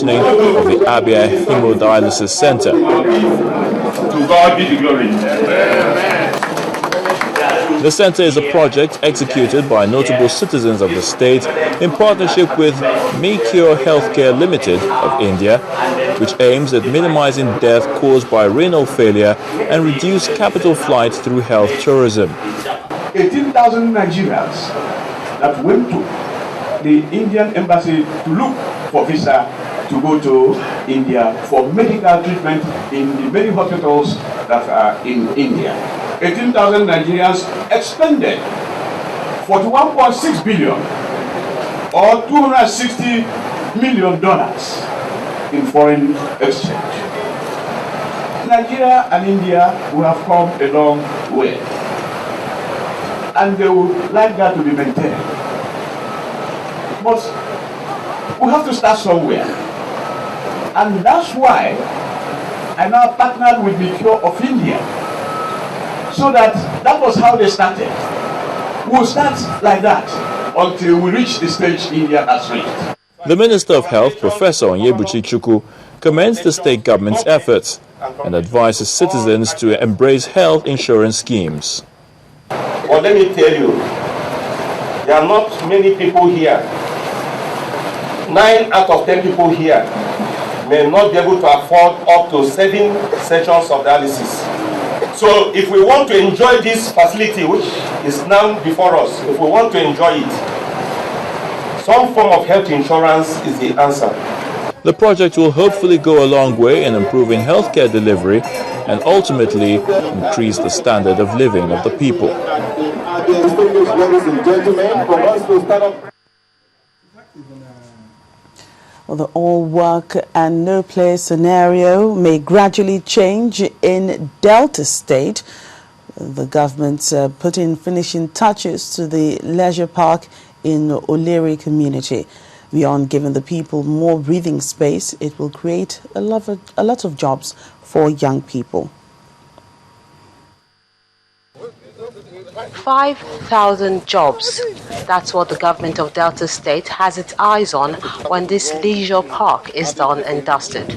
of the Abuja Hemodialysis Center. To God be the glory. The center is a project executed by notable citizens of the state in partnership with Cure Healthcare Limited of India, which aims at minimizing death caused by renal failure and reduce capital flight through health tourism. 18,000 Nigerians that went to the Indian embassy to look for visa to go to India for medical treatment in the many hospitals that are in India. 18,000 Nigerians expended $41.6 billion or $260 million in foreign exchange. Nigeria and India will have come a long way, and they would like that to be maintained. But we have to start somewhere, and that's why I now partnered with Cure of India, so that was how they started. We'll start like that until we reach the stage India has reached. The Minister of Health, Professor Onyebuchi Chukwu, commends the state government's efforts and advises citizens to embrace health insurance schemes. Well, let me tell you, there are not many people here. 9 out of 10 people here may not be able to afford up to 7 sessions of dialysis. So if we want to enjoy this facility, which is now before us, if we want to enjoy it, some form of health insurance is the answer. The project will hopefully go a long way in improving healthcare delivery and ultimately increase the standard of living of the people. Well, the all-work and no-play scenario may gradually change in Delta State. The government putting finishing touches to the leisure park in Oleri community. Beyond giving the people more breathing space, it will create a lot of jobs for young people. 5,000 jobs. That's what the government of Delta State has its eyes on when this leisure park is done and dusted.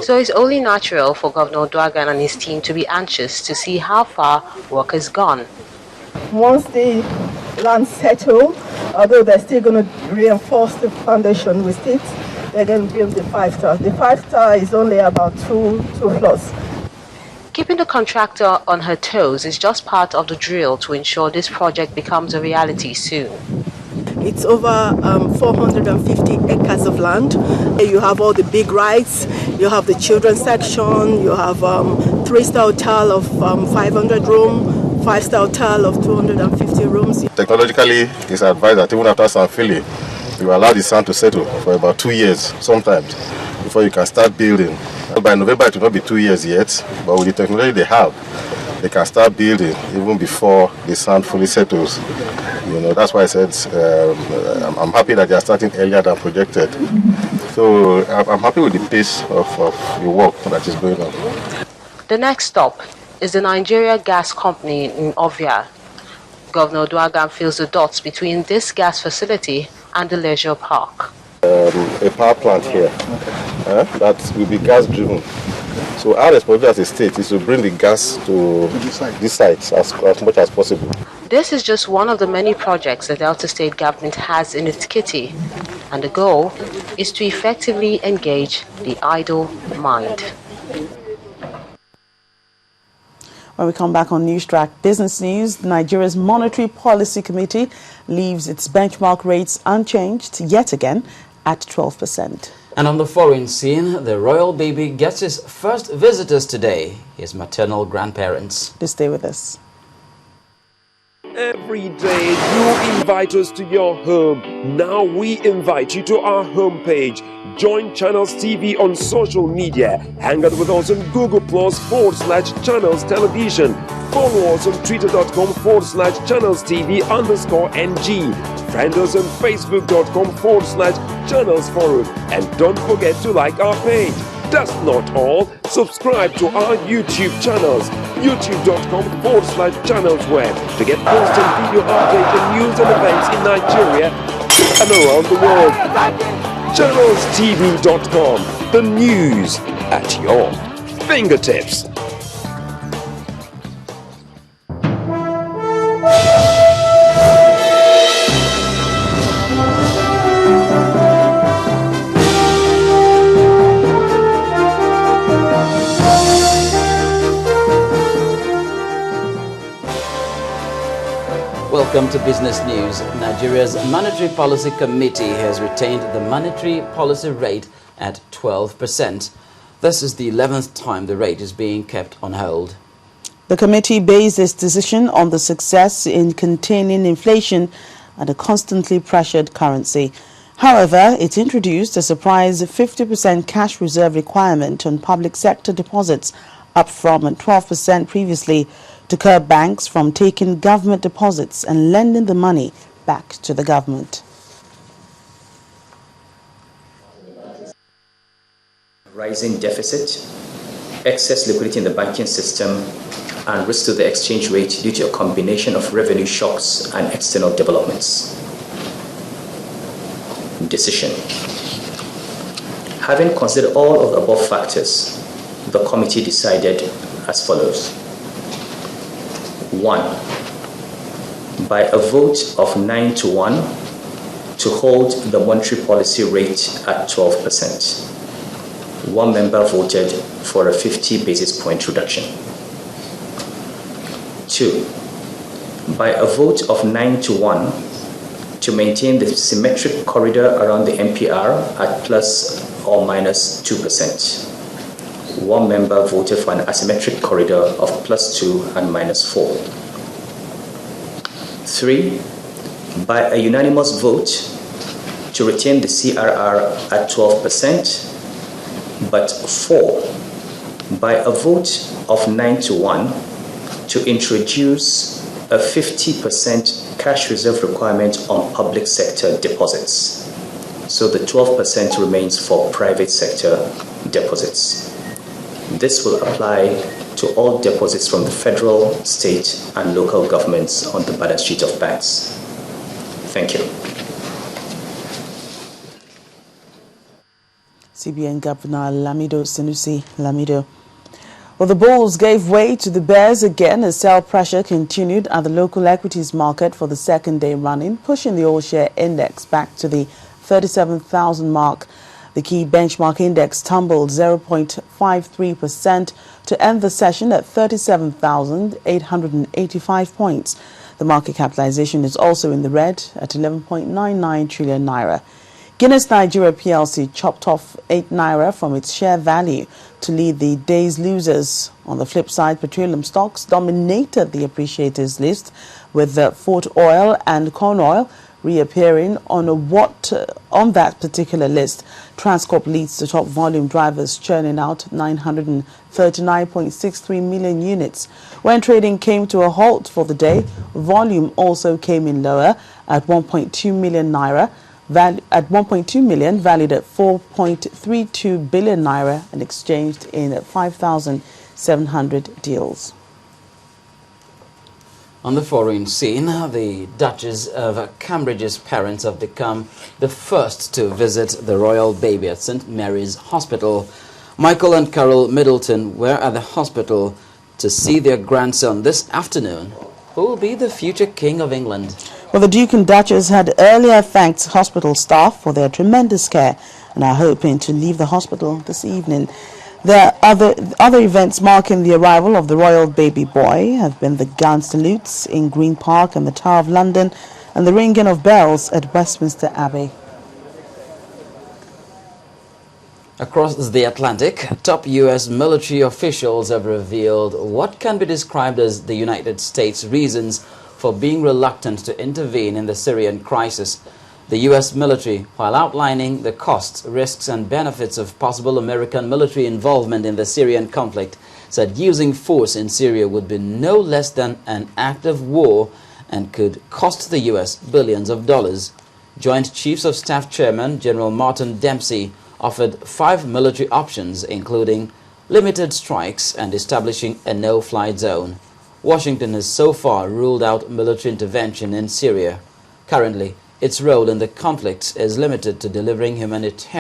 So it's only natural for Governor Duagan and his team to be anxious to see how far work has gone. Once the land settles, although they're still going to reinforce the foundation with it, they're going to build the 5-star. The 5-star is only about 2 floors. Keeping the contractor on her toes is just part of the drill to ensure this project becomes a reality soon. It's over 450 acres of land. You have all the big rides, you have the children's section, you have 3-star hotel of 500 rooms, 5-star hotel of 250 rooms. Technologically, it's advised that even after sand filling, you allow the sand to settle for about 2 years sometimes before you can start building. By November, it will not be 2 years yet, but with the technology they have, they can start building even before the sand fully settles. You know, that's why I said I'm happy that they are starting earlier than projected. So I'm happy with the pace of the work that is going on. The next stop is the Nigeria Gas Company in Ovia. Governor Duagan fills the dots between this gas facility and the leisure park. A power plant here that will be gas driven. So our responsibility as a state is to bring the gas to these sites as much as possible. This is just one of the many projects the Delta State government has in its kitty, and the goal is to effectively engage the idle mind. When we come back on Newstrack Business News, Nigeria's Monetary Policy Committee leaves its benchmark rates unchanged yet again at 12%. And on the foreign scene, the royal baby gets his first visitors today, his maternal grandparents. Do stay with us. Every day you invite us to your home. Now we invite you to our homepage. Join Channels TV on social media. Hang out with us on Google Plus/Channels Television. Follow us on Twitter.com/Channels TV_NG. Friend us on Facebook.com/Channels Forum. And don't forget to like our page. That's not all. Subscribe to our YouTube channels. YouTube.com/Channels Web to get constant video updates on news and events in Nigeria and around the world. ChannelsTV.com, the news at your fingertips. Welcome to Business News. Nigeria's Monetary Policy Committee has retained the monetary policy rate at 12%. This is the 11th time the rate is being kept on hold. The committee based its decision on the success in containing inflation and a constantly pressured currency. However, it introduced a surprise 50% cash reserve requirement on public sector deposits, up from 12% previously, to curb banks from taking government deposits and lending the money back to the government. Rising deficit, excess liquidity in the banking system, and risk to the exchange rate due to a combination of revenue shocks and external developments. Decision. Having considered all of the above factors, the committee decided as follows. 1. By a vote of 9-1 to hold the monetary policy rate at 12%. One member voted for a 50 basis point reduction. 2. By a vote of 9-1 to maintain the symmetric corridor around the MPR at plus or minus 2%. One member voted for an asymmetric corridor of plus 2 and minus 4. 3. By a unanimous vote to retain the CRR at 12%, but 4. By a vote of 9-1 to introduce a 50% cash reserve requirement on public sector deposits. So the 12% remains for private sector deposits. This will apply to all deposits from the federal, state, and local governments on the balance sheet of banks. Thank you. CBN Governor Lamido Sanusi Lamido. Well, the bulls gave way to the bears again as sell pressure continued at the local equities market for the second day running, pushing the all-share index back to the 37,000 mark. The key benchmark index tumbled 0.53% to end the session at 37,885 points. The market capitalization is also in the red at 11.99 trillion naira. Guinness Nigeria PLC chopped off 8 naira from its share value to lead the day's losers. On the flip side, petroleum stocks dominated the appreciators list, with Fort Oil and Corn Oil reappearing on that particular list. Transcorp leads the top volume drivers, churning out 939.63 million units. When trading came to a halt for the day, volume also came in lower at 1.2 million naira, valued at 1.2 million, valued at 4.32 billion naira, and exchanged in 5,700 deals. On the foreign scene, the Duchess of Cambridge's parents have become the first to visit the royal baby at St. Mary's Hospital. Michael and Carol Middleton were at the hospital to see their grandson this afternoon, who will be the future King of England. Well, the Duke and Duchess had earlier thanked hospital staff for their tremendous care and are hoping to leave the hospital this evening. There are other events marking the arrival of the royal baby boy have been the gun salutes in Green Park and the Tower of London and the ringing of bells at Westminster Abbey. Across the Atlantic, top U.S. military officials have revealed what can be described as the United States' reasons for being reluctant to intervene in the Syrian crisis. The U.S. military, while outlining the costs, risks and benefits of possible American military involvement in the Syrian conflict, said using force in Syria would be no less than an act of war and could cost the U.S. billions of dollars. Joint Chiefs of Staff Chairman General Martin Dempsey offered 5 military options, including limited strikes and establishing a no-fly zone. Washington has so far ruled out military intervention in Syria. Currently, its role in the conflict is limited to delivering humanitarian